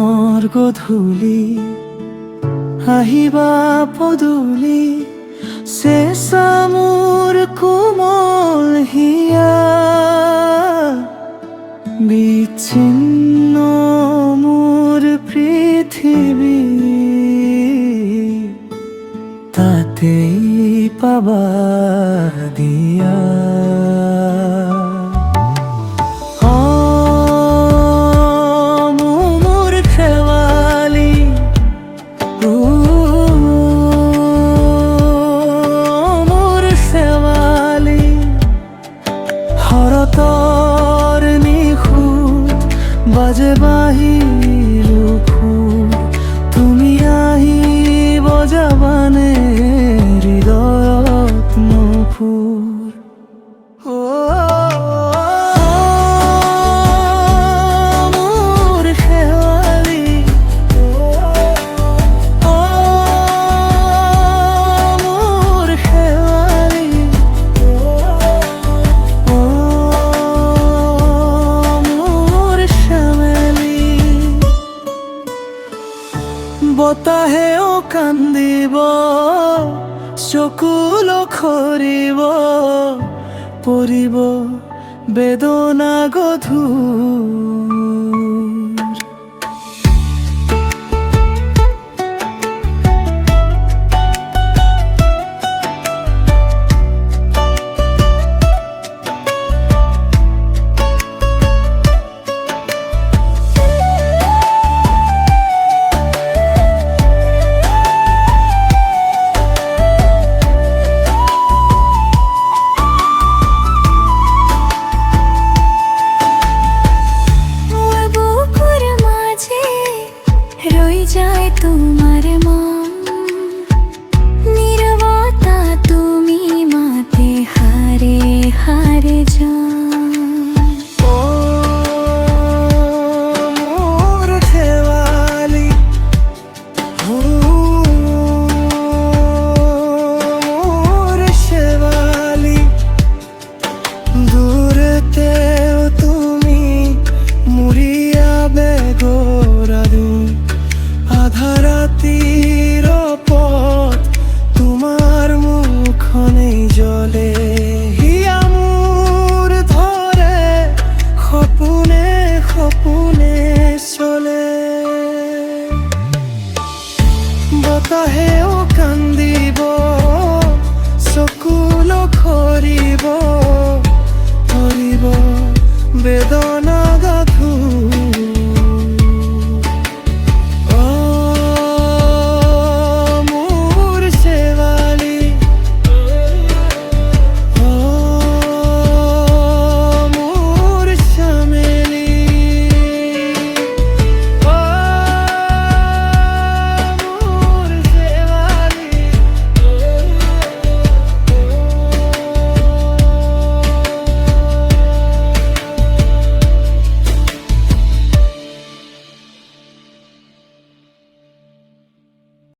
প্ৰেমৰ গধূলি আহিবা পদূলি চেঁচা মোৰ কোমল হিয়া বিচ্ছিন্ন মোৰ পৃথিৱী তাতেই পাবা দিয়া হৰতৰ নিশূৰ বাজে বাহিৰ ফুল তুমি আহি বজাবানে হৃদয়ত নুপুৰ মোৰ শেৱালি মোৰ শেৱালি বতাহেও কান্দিব চকুল খৰিব পৰিব বেদনা গধুৰ যায় তোমার মন নীরবতা তুমি মাতে হারে হারে মোর শেৱালি মোর শেৱালি দূৰতেও তুমি মুৰিয়া বেগৰা আধা রাতির পথ তোমার মুখনে জলে হিয়া মোর ধরে সপোনে সপোনে চলে বতাহেও কান্দিব চকুল খৰিব